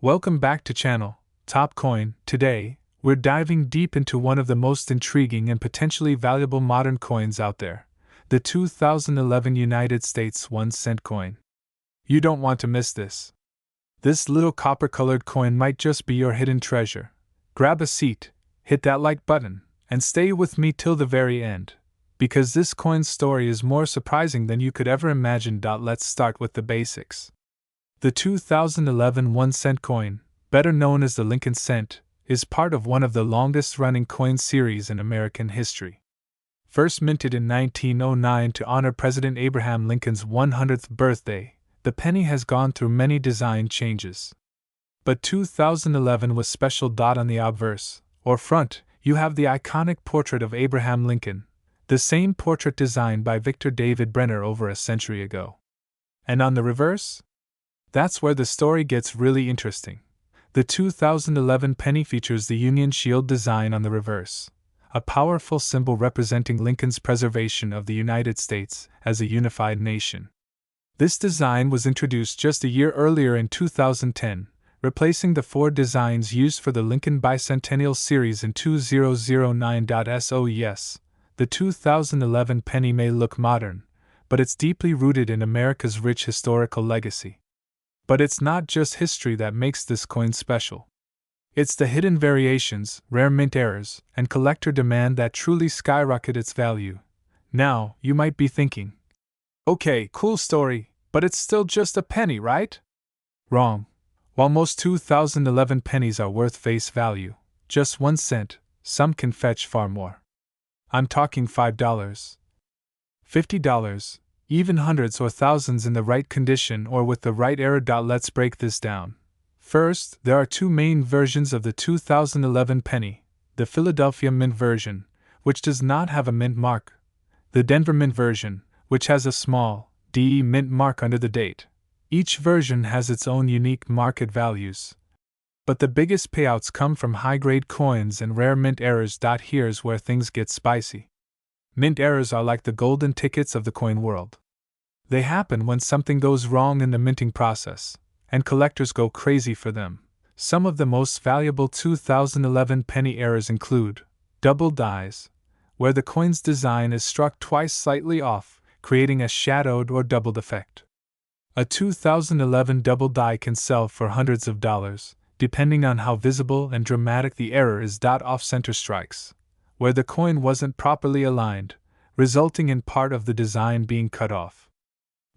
Welcome back to channel, Top Coin. Today, we're diving deep into one of the most intriguing and potentially valuable modern coins out there, the 2011 United States 1-cent coin. You don't want to miss this. This little copper-colored coin might just be your hidden treasure. Grab a seat, hit that like button, and stay with me till the very end, because this coin's story is more surprising than you could ever imagine. Let's start with the basics. The 2011 1-cent coin, better known as the Lincoln cent, is part of one of the longest-running coin series in American history. First minted in 1909 to honor President Abraham Lincoln's 100th birthday, the penny has gone through many design changes. But 2011 was special. On the obverse, or front, you have the iconic portrait of Abraham Lincoln, the same portrait designed by Victor David Brenner over a century ago. And on the reverse? That's where the story gets really interesting. The 2011 penny features the Union Shield design on the reverse, a powerful symbol representing Lincoln's preservation of the United States as a unified nation. This design was introduced just a year earlier in 2010, replacing the four designs used for the Lincoln Bicentennial Series in 2009. Yes, the 2011 penny may look modern, but it's deeply rooted in America's rich historical legacy. But it's not just history that makes this coin special. It's the hidden variations, rare mint errors, and collector demand that truly skyrocket its value. Now, you might be thinking, okay, cool story, but it's still just a penny, right? Wrong. While most 2011 pennies are worth face value, just 1 cent, some can fetch far more. I'm talking $5, $50, even hundreds or thousands in the right condition or with the right error. Let's break this down. First, there are two main versions of the 2011 penny: the Philadelphia Mint version, which does not have a mint mark, the Denver Mint version, which has a small DE mint mark under the date. Each version has its own unique market values. But the biggest payouts come from high-grade coins and rare mint errors. Here's where things get spicy. Mint errors are like the golden tickets of the coin world. They happen when something goes wrong in the minting process, and collectors go crazy for them. Some of the most valuable 2011 penny errors include double dies, where the coin's design is struck twice slightly off, creating a shadowed or doubled effect. A 2011 double die can sell for hundreds of dollars, depending on how visible and dramatic the error is. Off-center strikes, where the coin wasn't properly aligned, resulting in part of the design being cut off.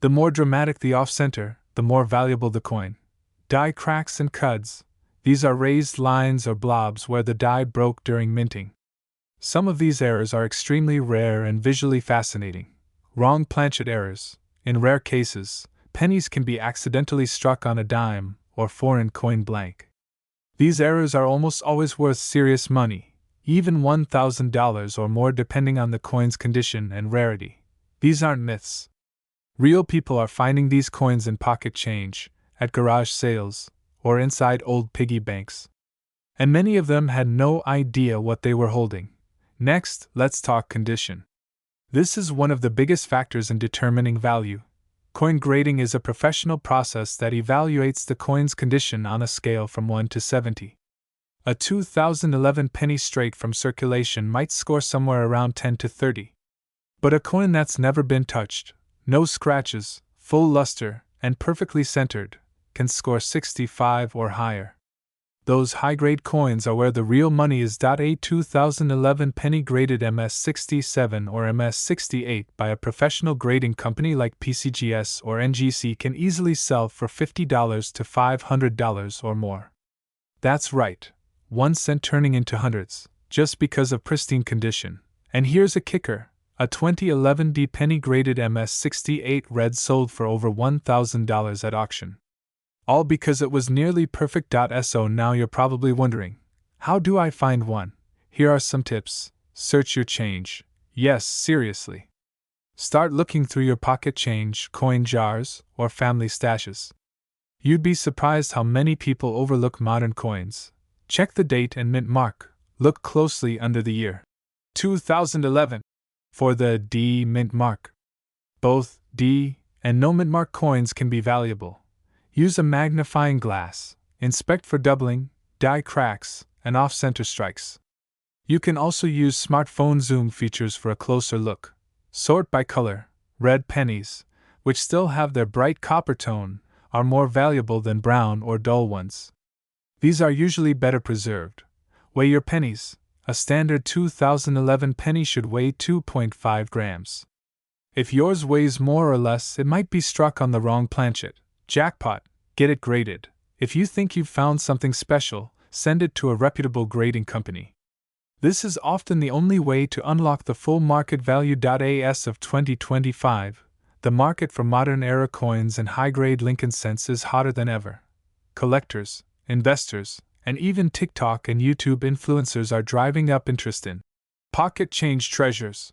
The more dramatic the off-center, the more valuable the coin. Die cracks and cuds. These are raised lines or blobs where the die broke during minting. Some of these errors are extremely rare and visually fascinating. Wrong planchet errors. In rare cases, pennies can be accidentally struck on a dime or foreign coin blank. These errors are almost always worth serious money, even $1,000 or more depending on the coin's condition and rarity. These aren't myths. Real people are finding these coins in pocket change, at garage sales, or inside old piggy banks. And many of them had no idea what they were holding. Next, let's talk condition. This is one of the biggest factors in determining value. Coin grading is a professional process that evaluates the coin's condition on a scale from 1 to 70. A 2011 penny straight from circulation might score somewhere around 10 to 30. But a coin that's never been touched, no scratches, full luster, and perfectly centered, can score 65 or higher. Those high-grade coins are where the real money is. A 2011 penny graded MS67 or MS68 by a professional grading company like PCGS or NGC can easily sell for $50 to $500 or more. That's right, 1 cent turning into hundreds, just because of pristine condition. And here's a kicker: a 2011 D penny graded MS68 red sold for over $1,000 at auction. All because it was nearly perfect. So now you're probably wondering, how do I find one? Here are some tips. Search your change. Yes, seriously. Start looking through your pocket change, coin jars, or family stashes. You'd be surprised how many people overlook modern coins. Check the date and mint mark. Look closely under the year. 2011. For the D mint mark. Both D and no mint mark coins can be valuable. Use a magnifying glass. Inspect for doubling, die cracks, and off-center strikes. You can also use smartphone zoom features for a closer look. Sort by color. Red pennies, which still have their bright copper tone, are more valuable than brown or dull ones. These are usually better preserved. Weigh your pennies. A standard 2011 penny should weigh 2.5 grams. If yours weighs more or less, it might be struck on the wrong planchet. Jackpot, get it graded. If you think you've found something special, send it to a reputable grading company. This is often the only way to unlock the full market value. As of 2025, the market for modern era coins and high-grade Lincoln cents is hotter than ever. Collectors, investors, and even TikTok and YouTube influencers are driving up interest in pocket change treasures.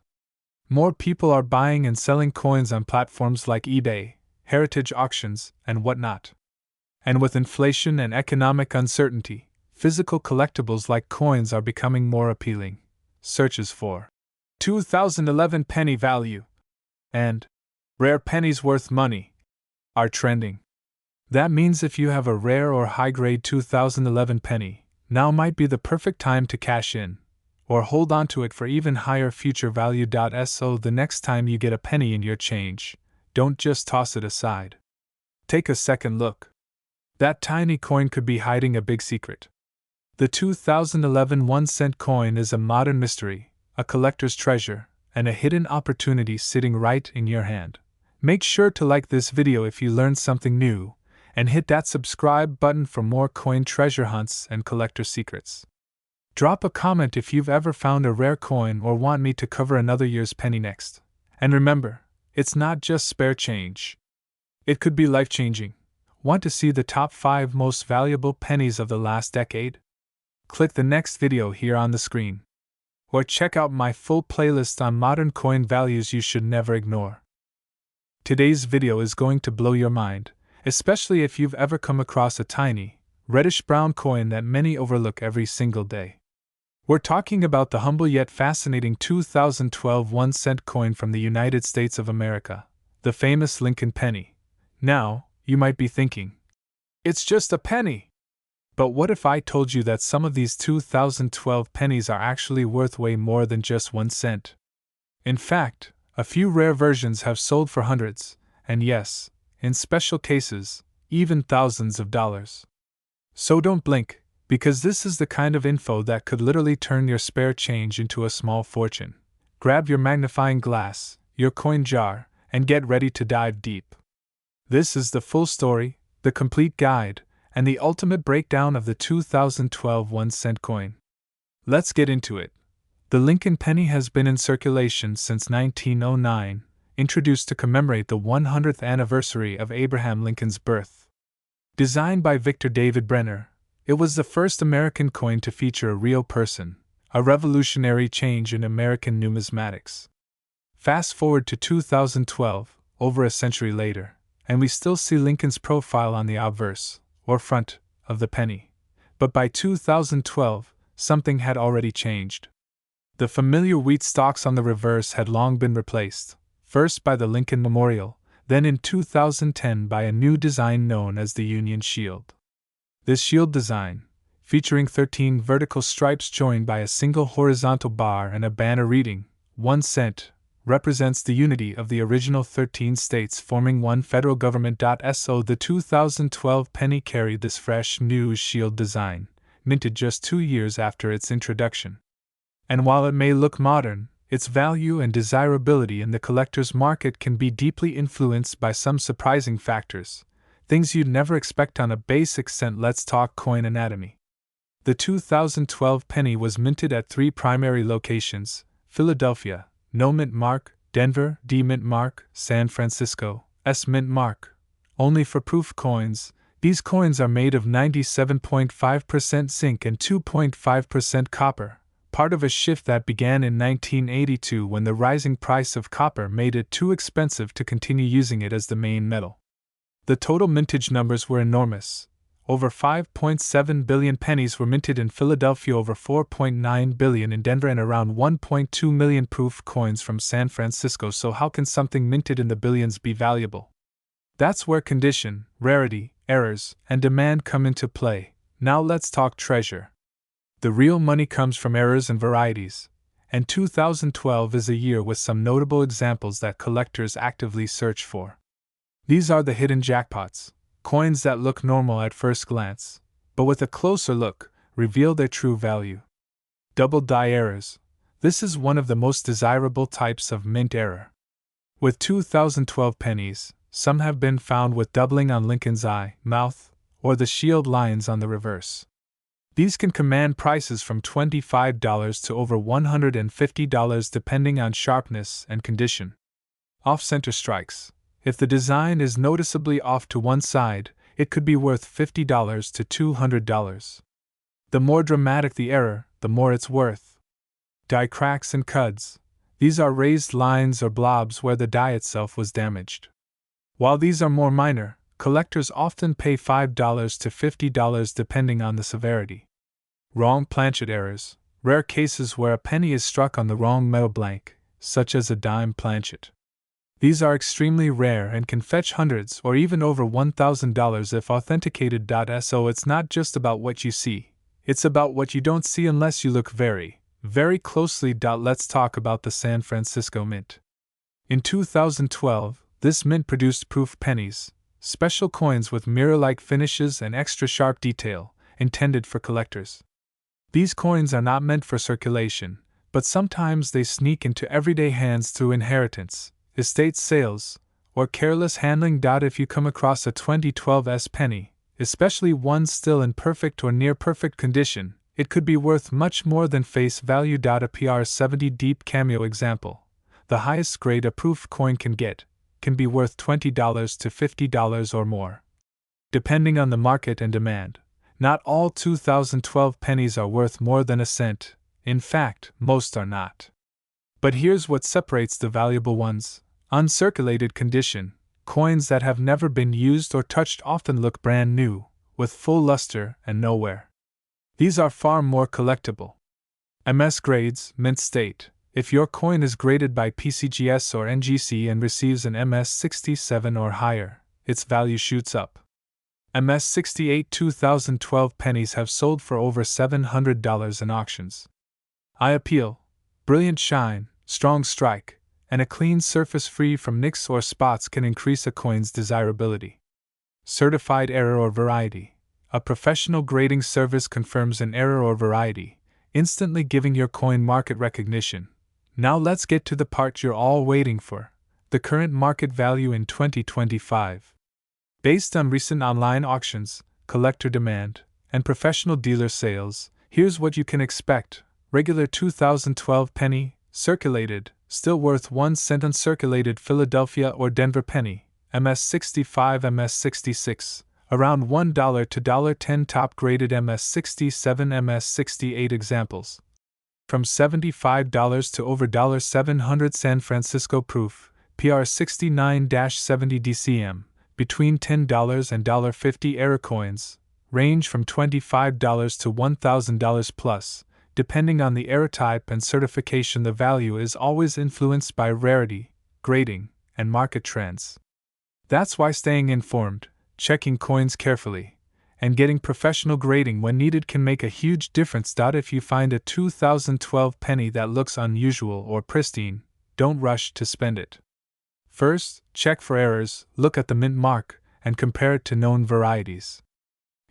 More people are buying and selling coins on platforms like eBay, heritage auctions, and whatnot. And with inflation and economic uncertainty, physical collectibles like coins are becoming more appealing. Searches for 2011 penny value and rare pennies worth money are trending. That means if you have a rare or high-grade 2011 penny, now might be the perfect time to cash in, or hold on to it for even higher future value. So the next time you get a penny in your change, don't just toss it aside. Take a second look. That tiny coin could be hiding a big secret. The 2011 1-cent coin is a modern mystery, a collector's treasure, and a hidden opportunity sitting right in your hand. Make sure to like this video if you learned something new, and hit that subscribe button for more coin treasure hunts and collector secrets. Drop a comment if you've ever found a rare coin or want me to cover another year's penny next. And remember, it's not just spare change. It could be life-changing. Want to see the top 5 most valuable pennies of the last decade? Click the next video here on the screen. Or check out my full playlist on modern coin values you should never ignore. Today's video is going to blow your mind, especially if you've ever come across a tiny, reddish-brown coin that many overlook every single day. We're talking about the humble yet fascinating 2012 1-cent coin from the United States of America, the famous Lincoln penny. Now, you might be thinking, it's just a penny! But what if I told you that some of these 2012 pennies are actually worth way more than just 1 cent? In fact, a few rare versions have sold for hundreds, and yes, in special cases, even thousands of dollars. So don't blink, because this is the kind of info that could literally turn your spare change into a small fortune. Grab your magnifying glass, your coin jar, and get ready to dive deep. This is the full story, the complete guide, and the ultimate breakdown of the 2012 1-cent coin. Let's get into it. The Lincoln penny has been in circulation since 1909, introduced to commemorate the 100th anniversary of Abraham Lincoln's birth. Designed by Victor David Brenner, it was the first American coin to feature a real person, a revolutionary change in American numismatics. Fast forward to 2012, over a century later, and we still see Lincoln's profile on the obverse, or front, of the penny. But by 2012, something had already changed. The familiar wheat stalks on the reverse had long been replaced, first by the Lincoln Memorial, then in 2010 by a new design known as the Union Shield. This shield design, featuring 13 vertical stripes joined by a single horizontal bar and a banner reading, 1 cent, represents the unity of the original 13 states forming one federal government. So the 2012 penny carried this fresh new shield design, minted just 2 years after its introduction. And while it may look modern, its value and desirability in the collector's market can be deeply influenced by some surprising factors, things you'd never expect on a basic cent. Let's talk coin anatomy. The 2012 penny was minted at 3 primary locations: Philadelphia, No mint mark; Denver, D mint mark; San Francisco, S mint mark. Only for proof coins, these coins are made of 97.5% zinc and 2.5% copper, part of a shift that began in 1982 when the rising price of copper made it too expensive to continue using it as the main metal. The total mintage numbers were enormous. Over 5.7 billion pennies were minted in Philadelphia, over 4.9 billion in Denver, and around 1.2 million proof coins from San Francisco. So how can something minted in the billions be valuable? That's where condition, rarity, errors, and demand come into play. Now let's talk treasure. The real money comes from errors and varieties, and 2012 is a year with some notable examples that collectors actively search for. These are the hidden jackpots, coins that look normal at first glance, but with a closer look, reveal their true value. Double die errors. This is one of the most desirable types of mint error. With 2012 pennies, some have been found with doubling on Lincoln's eye, mouth, or the shield lines on the reverse. These can command prices from $25 to over $150 depending on sharpness and condition. Off-center strikes. If the design is noticeably off to one side, it could be worth $50 to $200. The more dramatic the error, the more it's worth. Die cracks and cuds. These are raised lines or blobs where the die itself was damaged. While these are more minor, collectors often pay $5 to $50 depending on the severity. Wrong planchet errors. Rare cases where a penny is struck on the wrong metal blank, such as a dime planchet. These are extremely rare and can fetch hundreds or even over $1,000 if authenticated. So it's not just about what you see, it's about what you don't see unless you look very, very closely. Let's talk about the San Francisco Mint. In 2012, this mint produced proof pennies, special coins with mirror-like finishes and extra sharp detail, intended for collectors. These coins are not meant for circulation, but sometimes they sneak into everyday hands through inheritance, estate sales, or careless handling. If you come across a 2012 S penny, especially one still in perfect or near perfect condition, it could be worth much more than face value. A PR70 Deep Cameo example, the highest grade a proof coin can get, can be worth $20 to $50 or more, depending on the market and demand. Not all 2012 pennies are worth more than a cent. In fact, most are not. But here's what separates the valuable ones. Uncirculated condition. Coins that have never been used or touched often look brand new, with full luster and no wear. These are far more collectible. MS grades, mint state. If your coin is graded by PCGS or NGC and receives an MS 67 or higher, its value shoots up. MS 68 2012 pennies have sold for over $700 in auctions. Eye appeal, brilliant shine, strong strike, and a clean surface free from nicks or spots can increase a coin's desirability. Certified error or variety. A professional grading service confirms an error or variety, instantly giving your coin market recognition. Now let's get to the part you're all waiting for, the current market value in 2025. Based on recent online auctions, collector demand, and professional dealer sales, here's what you can expect. Regular 2012 penny, circulated, still worth 1 cent. Uncirculated Philadelphia or Denver penny, MS 65 MS 66, around $1 to $1.10. Top graded MS 67 MS 68 examples. From $75 to over $700. San Francisco proof, PR 69-70 DCM. Between $10 and $50 error coins, range from $25 to $1,000 plus. Depending on the error type and certification, the value is always influenced by rarity, grading, and market trends. That's why staying informed, checking coins carefully, and getting professional grading when needed can make a huge difference. If you find a 2012 penny that looks unusual or pristine, don't rush to spend it. First, check for errors, look at the mint mark, and compare it to known varieties.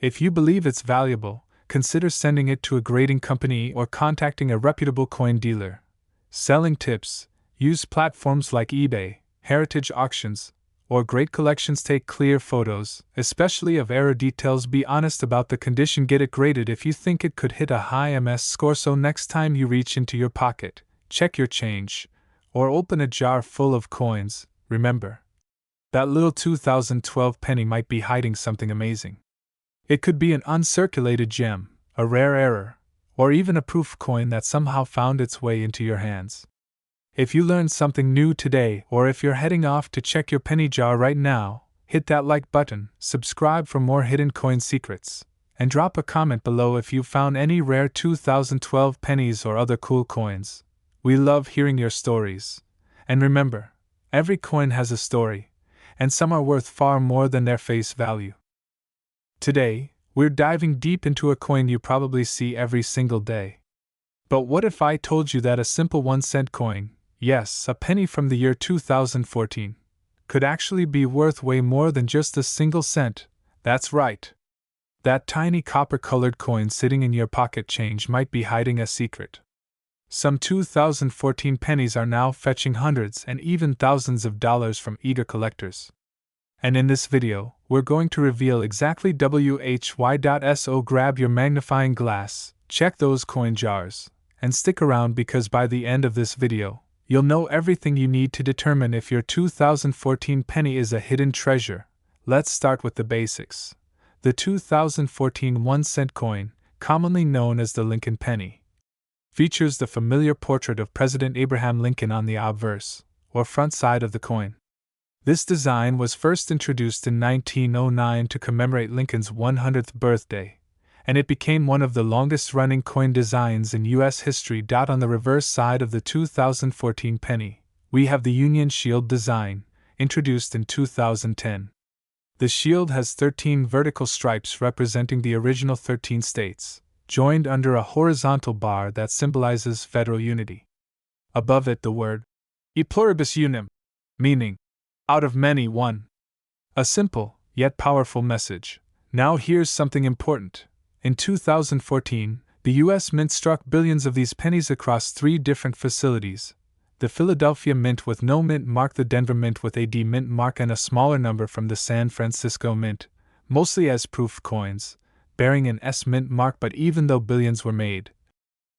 If you believe it's valuable, consider sending it to a grading company or contacting a reputable coin dealer. Selling tips: use platforms like eBay, heritage auctions, or Great Collections. Take clear photos, especially of error details. Be honest about the condition. Get it graded if you think it could hit a high MS score. So next time you reach into your pocket, check your change, or open a jar full of coins, remember, that little 2012 penny might be hiding something amazing. It could be an uncirculated gem, a rare error, or even a proof coin that somehow found its way into your hands. If you learned something new today, or if you're heading off to check your penny jar right now, hit that like button, subscribe for more hidden coin secrets, and drop a comment below if you found any rare 2012 pennies or other cool coins. We love hearing your stories. And remember, every coin has a story, and some are worth far more than their face value. Today, we're diving deep into a coin you probably see every single day. But what if I told you that a simple 1-cent coin, yes, a penny from the year 2014, could actually be worth way more than just a single cent? That's right. That tiny copper-colored coin sitting in your pocket change might be hiding a secret. Some 2014 pennies are now fetching hundreds and even thousands of dollars from eager collectors. And in this video, we're going to reveal exactly why.so. Grab your magnifying glass, check those coin jars, and stick around because by the end of this video, you'll know everything you need to determine if your 2014 penny is a hidden treasure. Let's start with the basics. The 2014 1-cent coin, commonly known as the Lincoln penny, features the familiar portrait of President Abraham Lincoln on the obverse, or front side of the coin. This design was first introduced in 1909 to commemorate Lincoln's 100th birthday, and it became one of the longest-running coin designs in U.S. history. On the reverse side of the 2014 penny, we have the Union Shield design, introduced in 2010. The shield has 13 vertical stripes representing the original 13 states, joined under a horizontal bar that symbolizes federal unity. Above it the word, E pluribus unum, meaning, out of many, one. A simple, yet powerful message. Now here's something important. In 2014, the U.S. Mint struck billions of these pennies across 3 different facilities: the Philadelphia Mint with no mint mark, the Denver Mint with a D mint mark, and a smaller number from the San Francisco Mint, mostly as proof coins, bearing an S mint mark. But even though billions were made,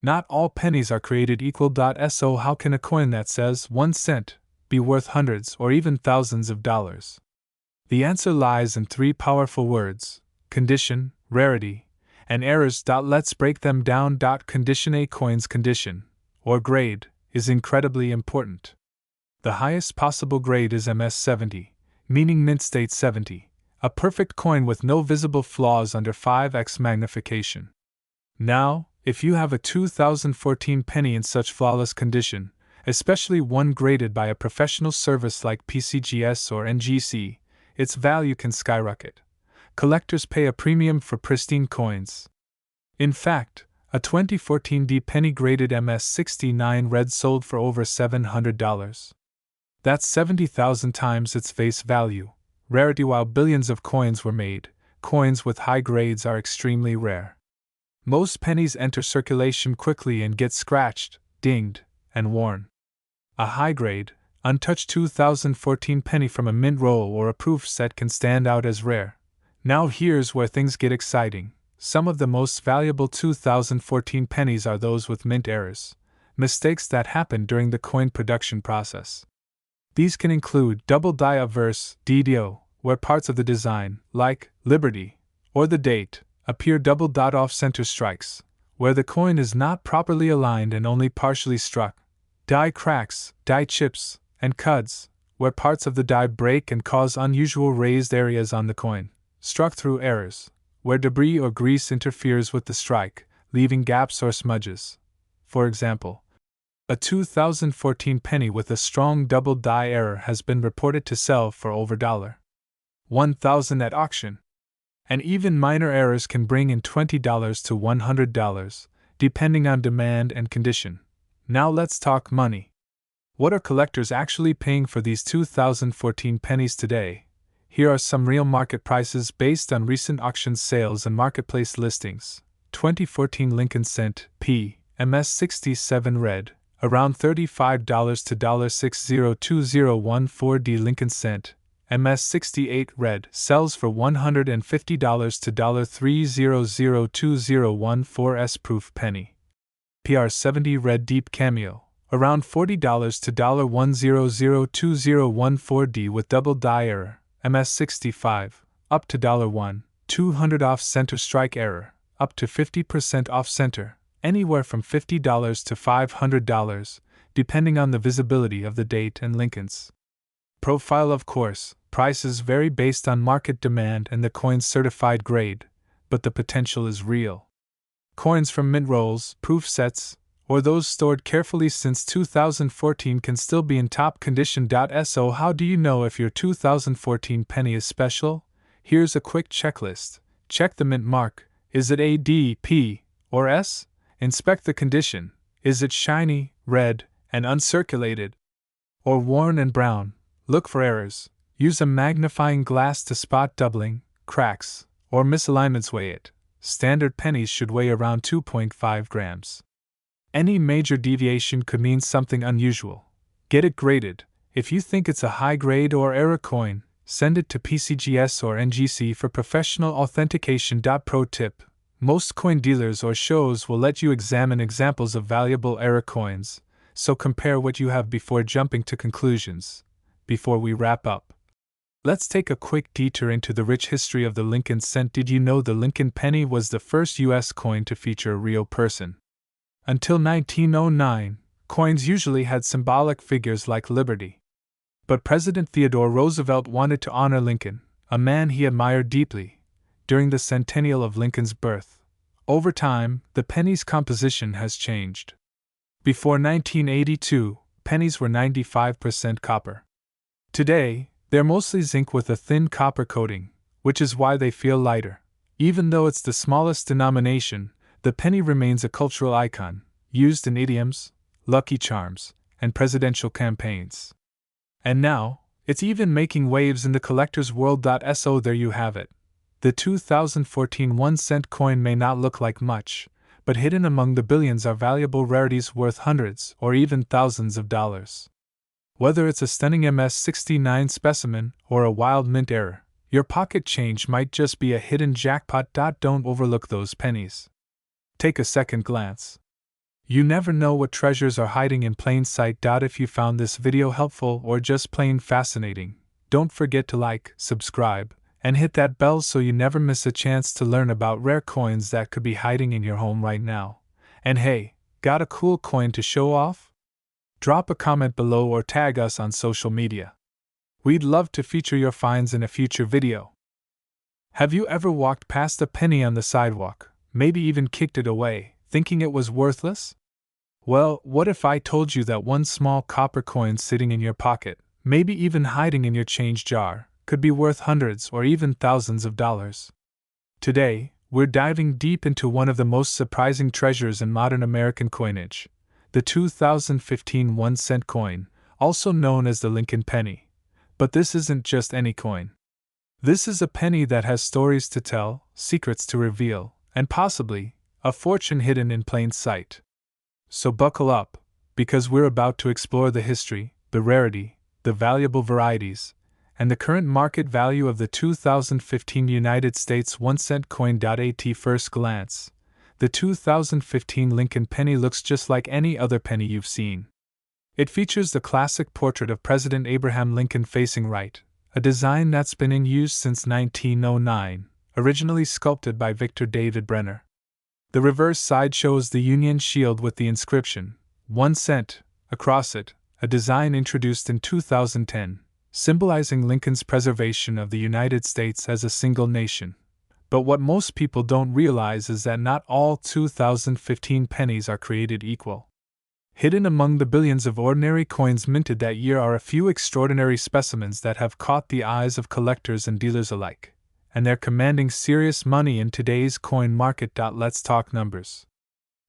not all pennies are created equal. So how can a coin that says 1 cent be worth hundreds or even thousands of dollars? The answer lies in 3 powerful words: condition, rarity, and errors. Let's break them down. Condition. A coin's condition, or grade, is incredibly important. The highest possible grade is MS 70, meaning mint state 70, a perfect coin with no visible flaws under 5x magnification. Now, if you have a 2014 penny in such flawless condition, especially one graded by a professional service like PCGS or NGC, its value can skyrocket. Collectors pay a premium for pristine coins. In fact, a 2014 D penny graded MS 69 red sold for over $700. That's 70,000 times its face value. Rarity. While billions of coins were made, coins with high grades are extremely rare. Most pennies enter circulation quickly and get scratched, dinged, and worn. A high-grade, untouched 2014 penny from a mint roll or a proof set can stand out as rare. Now here's where things get exciting. Some of the most valuable 2014 pennies are those with mint errors, mistakes that happen during the coin production process. These can include double die obverse (DDO), where parts of the design, like Liberty or the date, appear double off-center strikes, where the coin is not properly aligned and only partially struck. Die cracks, die chips, and cuds, where parts of the die break and cause unusual raised areas on the coin. Struck through errors, where debris or grease interferes with the strike, leaving gaps or smudges. For example, a 2014 penny with a strong double die error has been reported to sell for over $1,000 at auction. And even minor errors can bring in $20 to $100, depending on demand and condition. Now let's talk money. What are collectors actually paying for these 2014 pennies today? Here are some real market prices based on recent auction sales and marketplace listings. 2014 Lincoln Cent P. MS 67 red, around $35 to $602014. D. Lincoln Cent MS 68 red sells for $150 to $3002014. S. Proof penny PR 70 red deep cameo, around $40 to $1002014. D. with double die error, MS 65, up to $1,200 off center strike error, up to 50% off center, anywhere from $50 to $500, depending on the visibility of the date and Lincoln's profile. Of course, prices vary based on market demand and the coin's certified grade, but the potential is real. Coins from mint rolls, proof sets, or those stored carefully since 2014 can still be in top condition. So how do you know if your 2014 penny is special? Here's a quick checklist. Check the mint mark. Is it A, D, P, or S? Inspect the condition. Is it shiny, red, and uncirculated? Or worn and brown? Look for errors. Use a magnifying glass to spot doubling, cracks, or misalignments. Weigh it. Standard pennies should weigh around 2.5 grams. Any major deviation could mean something unusual. Get it graded. If you think it's a high grade or error coin, send it to PCGS or NGC for professional authentication. Pro tip: most coin dealers or shows will let you examine examples of valuable error coins, so compare what you have before jumping to conclusions. Before we wrap up, let's take a quick detour into the rich history of the Lincoln cent. Did you know the Lincoln penny was the first U.S. coin to feature a real person? Until 1909, coins usually had symbolic figures like liberty. But President Theodore Roosevelt wanted to honor Lincoln, a man he admired deeply, during the centennial of Lincoln's birth. Over time, the penny's composition has changed. Before 1982, pennies were 95% copper. Today, they're mostly zinc with a thin copper coating, which is why they feel lighter. Even though it's the smallest denomination, the penny remains a cultural icon, used in idioms, lucky charms, and presidential campaigns. And now, it's even making waves in the collector's world. So there you have it. The 2014 1-cent coin may not look like much, but hidden among the billions are valuable rarities worth hundreds or even thousands of dollars. Whether it's a stunning MS-69 specimen or a wild mint error, your pocket change might just be a hidden jackpot. Don't overlook those pennies. Take a second glance. You never know what treasures are hiding in plain sight. If you found this video helpful or just plain fascinating, don't forget to like, subscribe, and hit that bell so you never miss a chance to learn about rare coins that could be hiding in your home right now. And hey, got a cool coin to show off? Drop a comment below or tag us on social media. We'd love to feature your finds in a future video. Have you ever walked past a penny on the sidewalk, maybe even kicked it away, thinking it was worthless? Well, what if I told you that one small copper coin sitting in your pocket, maybe even hiding in your change jar, could be worth hundreds or even thousands of dollars? Today, we're diving deep into one of the most surprising treasures in modern American coinage, the 2015 1-cent coin, also known as the Lincoln penny. But this isn't just any coin. This is a penny that has stories to tell, secrets to reveal, and possibly a fortune hidden in plain sight. So buckle up, because we're about to explore the history, the rarity, the valuable varieties, and the current market value of the 2015 United States 1-cent coin. At first glance, the 2015 Lincoln penny looks just like any other penny you've seen. It features the classic portrait of President Abraham Lincoln facing right, a design that's been in use since 1909, originally sculpted by Victor David Brenner. The reverse side shows the Union shield with the inscription, 1 cent, across it, a design introduced in 2010, symbolizing Lincoln's preservation of the United States as a single nation. But what most people don't realize is that not all 2015 pennies are created equal. Hidden among the billions of ordinary coins minted that year are a few extraordinary specimens that have caught the eyes of collectors and dealers alike, and they're commanding serious money in today's coin market. Let's talk numbers.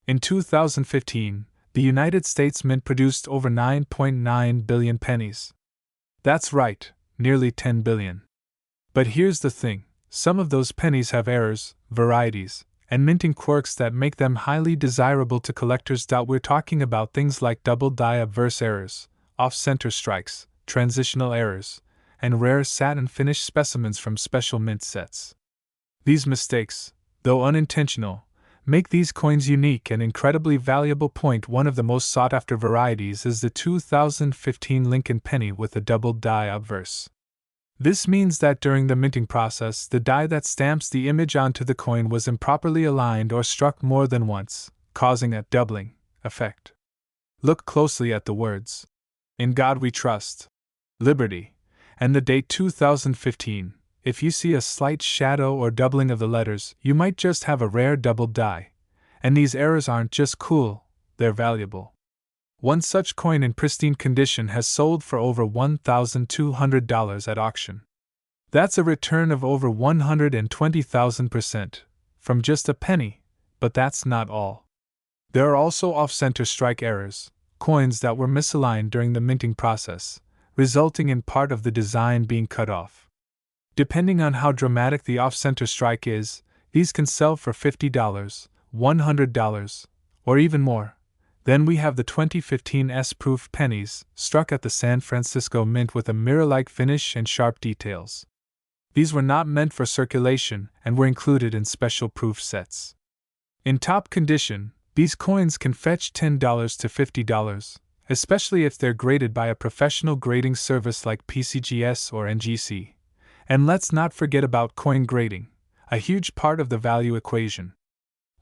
In 2015, the United States Mint produced over 9.9 billion pennies. That's right, nearly 10 billion. But here's the thing, some of those pennies have errors, varieties, and minting quirks that make them highly desirable to collectors. We're talking about things like double die obverse errors, off-center strikes, transitional errors, and rare satin finish specimens from special mint sets. These mistakes, though unintentional, make these coins unique and incredibly valuable. One of the most sought-after varieties is the 2015 Lincoln penny with a double die obverse. This means that during the minting process, the die that stamps the image onto the coin was improperly aligned or struck more than once, causing a doubling effect. Look closely at the words, "In God We Trust," "Liberty," and the date 2015. If you see a slight shadow or doubling of the letters, you might just have a rare double die. And these errors aren't just cool, they're valuable. One such coin in pristine condition has sold for over $1,200 at auction. That's a return of over 120,000% from just a penny, but that's not all. There are also off-center strike errors, coins that were misaligned during the minting process, resulting in part of the design being cut off. Depending on how dramatic the off-center strike is, these can sell for $50, $100, or even more. Then we have the 2015 S-proof pennies, struck at the San Francisco Mint with a mirror-like finish and sharp details. These were not meant for circulation and were included in special proof sets. In top condition, these coins can fetch $10 to $50, especially if they're graded by a professional grading service like PCGS or NGC. And let's not forget about coin grading, a huge part of the value equation.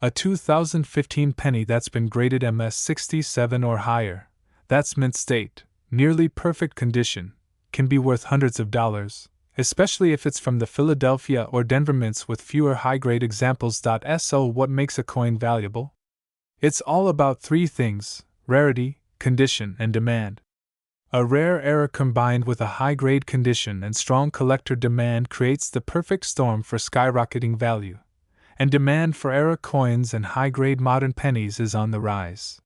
A 2015 penny that's been graded MS67 or higher, that's mint state, nearly perfect condition, can be worth hundreds of dollars, especially if it's from the Philadelphia or Denver mints with fewer high-grade examples. So what makes a coin valuable? It's all about three things: rarity, condition, and demand. A rare error combined with a high-grade condition and strong collector demand creates the perfect storm for skyrocketing value. And demand for error coins and high-grade modern pennies is on the rise.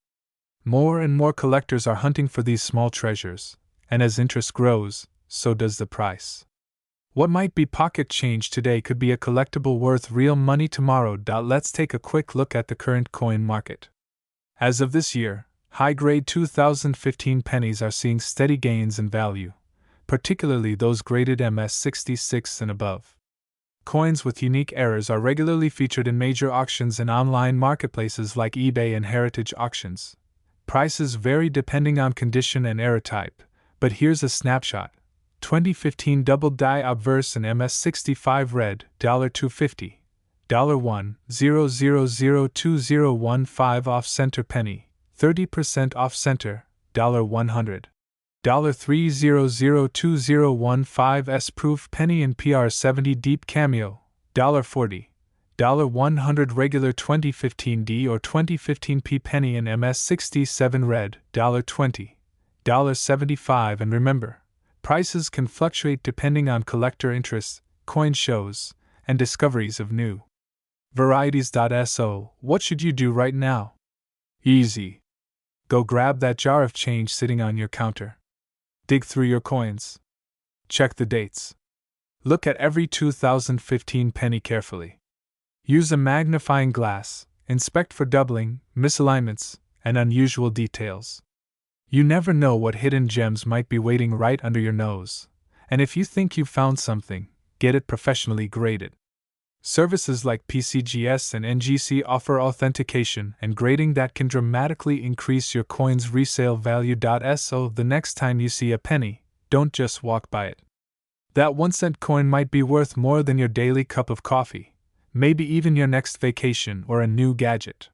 More and more collectors are hunting for these small treasures, and as interest grows, so does the price. What might be pocket change today could be a collectible worth real money tomorrow. Let's take a quick look at the current coin market. As of this year, high-grade 2015 pennies are seeing steady gains in value, particularly those graded MS66 and above. Coins with unique errors are regularly featured in major auctions and online marketplaces like eBay and heritage auctions. Prices vary depending on condition and error type, but here's a snapshot. 2015 double die obverse and MS65 red, $2.50. $1,0002015 off-center penny, 30% off-center, $100. $3002015 S-proof penny and PR70 deep cameo, $40. $100 regular 2015 D or 2015 P penny and MS67 red, $20. $75. And remember, prices can fluctuate depending on collector interest, coin shows, and discoveries of new varieties. So, what should you do right now? Easy. Go grab that jar of change sitting on your counter. Dig through your coins. Check the dates. Look at every 2015 penny carefully. Use a magnifying glass, inspect for doubling, misalignments, and unusual details. You never know what hidden gems might be waiting right under your nose, and if you think you've found something, get it professionally graded. Services like PCGS and NGC offer authentication and grading that can dramatically increase your coin's resale value. So the next time you see a penny, don't just walk by it. That 1-cent coin might be worth more than your daily cup of coffee, maybe even your next vacation or a new gadget.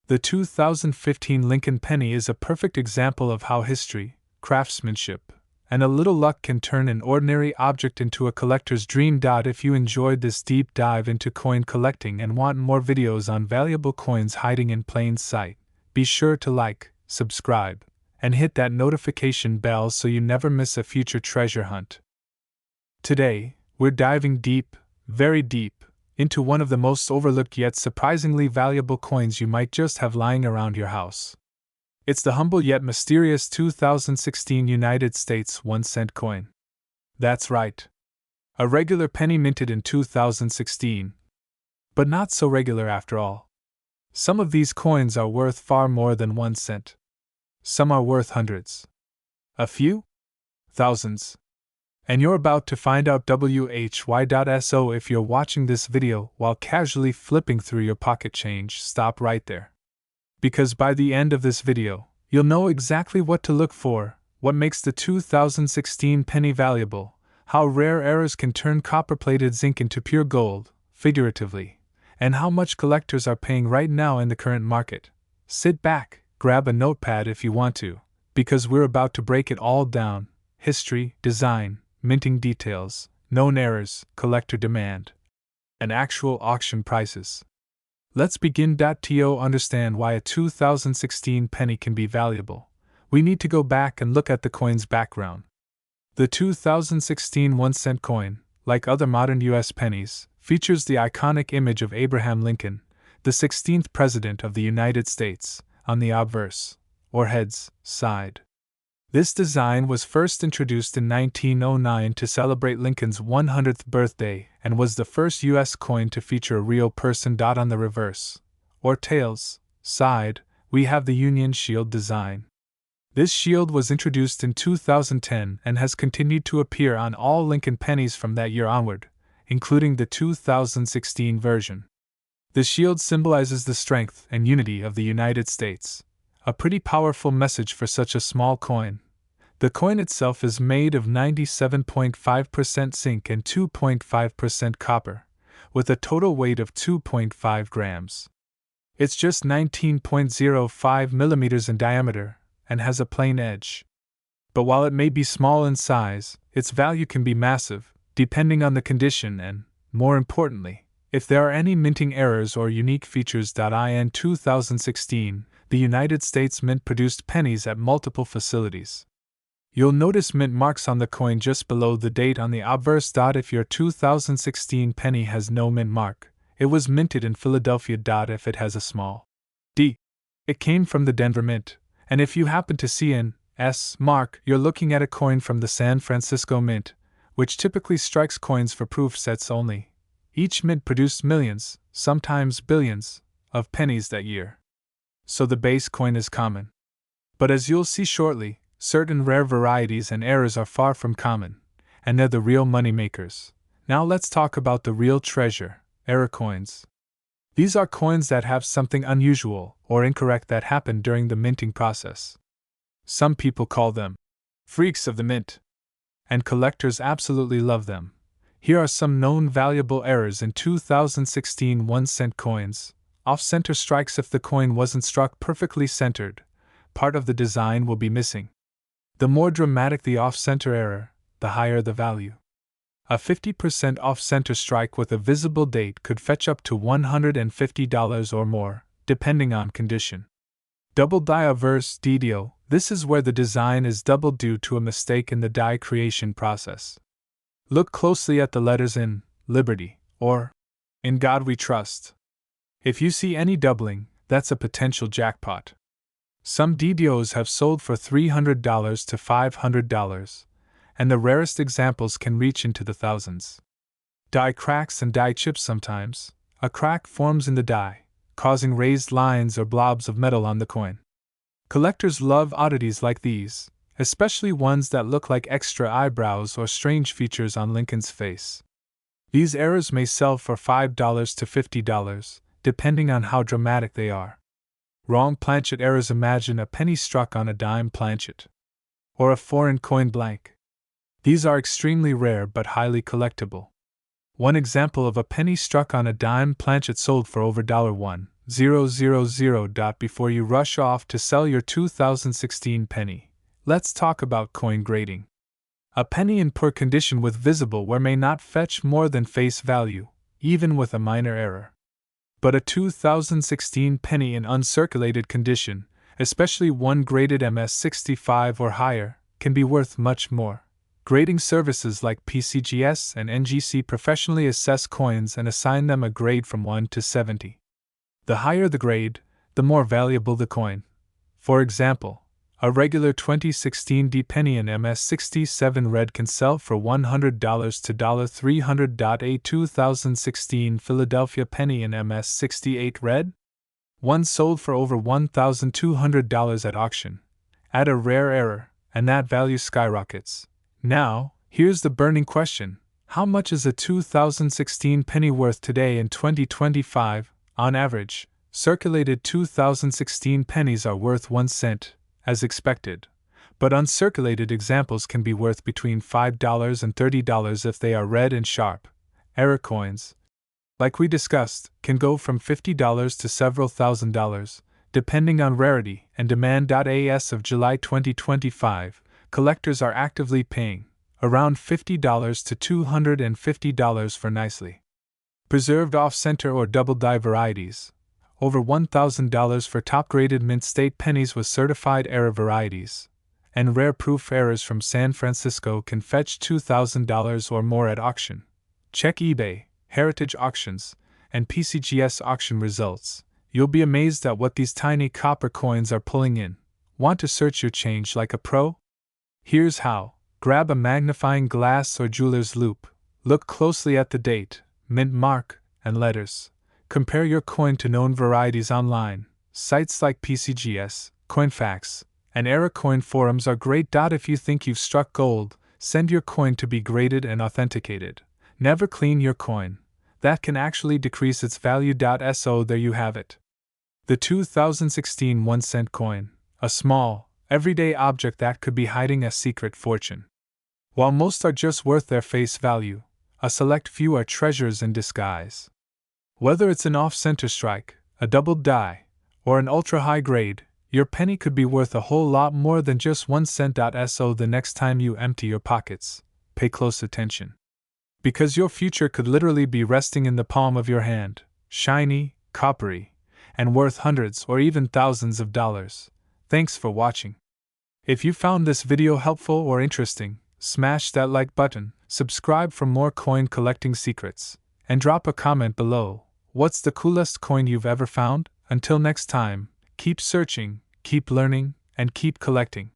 The 2015 Lincoln penny is a perfect example of how history, craftsmanship, and a little luck can turn an ordinary object into a collector's dream. If you enjoyed this deep dive into coin collecting and want more videos on valuable coins hiding in plain sight, be sure to like, subscribe, and hit that notification bell so you never miss a future treasure hunt. Today, we're diving deep, very deep, into one of the most overlooked yet surprisingly valuable coins you might just have lying around your house. It's the humble yet mysterious 2016 United States 1-cent coin. That's right. A regular penny minted in 2016. But not so regular after all. Some of these coins are worth far more than 1 cent. Some are worth hundreds. A few? Thousands. And you're about to find out why. So if you're watching this video while casually flipping through your pocket change, stop right there. Because by the end of this video, you'll know exactly what to look for, what makes the 2016 penny valuable, how rare errors can turn copper-plated zinc into pure gold, figuratively, and how much collectors are paying right now in the current market. Sit back, grab a notepad if you want to, because we're about to break it all down: history, design, minting details, known errors, collector demand, and actual auction prices. Let's begin. To understand why a 2016 penny can be valuable, we need to go back and look at the coin's background. The 2016 1-cent coin, like other modern U.S. pennies, features the iconic image of Abraham Lincoln, the 16th President of the United States, on the obverse, or heads, side. This design was first introduced in 1909 to celebrate Lincoln's 100th birthday and was the first U.S. coin to feature a real person. On the reverse, or tails, side, we have the Union Shield design. This shield was introduced in 2010 and has continued to appear on all Lincoln pennies from that year onward, including the 2016 version. The shield symbolizes the strength and unity of the United States, a pretty powerful message for such a small coin. The coin itself is made of 97.5% zinc and 2.5% copper, with a total weight of 2.5 grams. It's just 19.05 millimeters in diameter and has a plain edge. But while it may be small in size, its value can be massive, depending on the condition and, more importantly, if there are any minting errors or unique features. In 2016, the United States Mint produced pennies at multiple facilities. You'll notice mint marks on the coin just below the date on the obverse. If your 2016 penny has no mint mark, it was minted in Philadelphia. If it has a small D, it came from the Denver Mint, and if you happen to see an S mark, you're looking at a coin from the San Francisco Mint, which typically strikes coins for proof sets only. Each mint produced millions, sometimes billions, of pennies that year. So the base coin is common. But as you'll see shortly, certain rare varieties and errors are far from common, and they're the real money makers. Now let's talk about the real treasure, error coins. These are coins that have something unusual or incorrect that happened during the minting process. Some people call them freaks of the mint, and collectors absolutely love them. Here are some known valuable errors in 2016 1-cent coins. Off-center strikes. If the coin wasn't struck perfectly centered, part of the design will be missing. The more dramatic the off-center error, the higher the value. A 50% off-center strike with a visible date could fetch up to $150 or more, depending on condition. Double die averse DDO. This is where the design is doubled due to a mistake in the die creation process. Look closely at the letters in Liberty or In God We Trust. If you see any doubling, that's a potential jackpot. Some DDOs have sold for $300 to $500, and the rarest examples can reach into the thousands. Die cracks and die chips. Sometimes, a crack forms in the die, causing raised lines or blobs of metal on the coin. Collectors love oddities like these, especially ones that look like extra eyebrows or strange features on Lincoln's face. These errors may sell for $5 to $50, depending on how dramatic they are. Wrong planchet errors. Imagine a penny struck on a dime planchet, or a foreign coin blank. These are extremely rare but highly collectible. One example of a penny struck on a dime planchet sold for over $1,000. Before you rush off to sell your 2016 penny, let's talk about coin grading. A penny in poor condition with visible wear may not fetch more than face value, even with a minor error. But a 2016 penny in uncirculated condition, especially one graded MS65 or higher, can be worth much more. Grading services like PCGS and NGC professionally assess coins and assign them a grade from 1 to 70. The higher the grade, the more valuable the coin. For example, a regular 2016 D penny in MS67 red can sell for $100 to $300. A 2016 Philadelphia penny in MS68 red? One sold for over $1,200 at auction. Add a rare error, and that value skyrockets. Now, here's the burning question. How much is a 2016 penny worth today in 2025? On average, circulated 2016 pennies are worth 1 cent, as expected, but uncirculated examples can be worth between $5 and $30 if they are red and sharp. Error coins, like we discussed, can go from $50 to several $1,000s, depending on rarity and demand. As of July 2025, collectors are actively paying around $50 to $250 for nicely preserved off-center or double die varieties, over $1,000 for top-graded mint state pennies with certified error varieties, and rare proof errors from San Francisco can fetch $2,000 or more at auction. Check eBay, Heritage Auctions, and PCGS auction results. You'll be amazed at what these tiny copper coins are pulling in. Want to search your change like a pro? Here's how. Grab a magnifying glass or jeweler's loupe. Look closely at the date, mint mark, and letters. Compare your coin to known varieties online. Sites like PCGS, CoinFacts, and Era Coin forums are great. If you think you've struck gold, send your coin to be graded and authenticated. Never clean your coin. That can actually decrease its value. So there you have it. The 2016 1-cent coin, a small, everyday object that could be hiding a secret fortune. While most are just worth their face value, a select few are treasures in disguise. Whether it's an off-center strike, a doubled die, or an ultra-high grade, your penny could be worth a whole lot more than just 1 cent. So the next time you empty your pockets, pay close attention. Because your future could literally be resting in the palm of your hand, shiny, coppery, and worth hundreds or even thousands of dollars. Thanks for watching. If you found this video helpful or interesting, smash that like button, subscribe for more coin collecting secrets, and drop a comment below. What's the coolest coin you've ever found? Until next time, keep searching, keep learning, and keep collecting.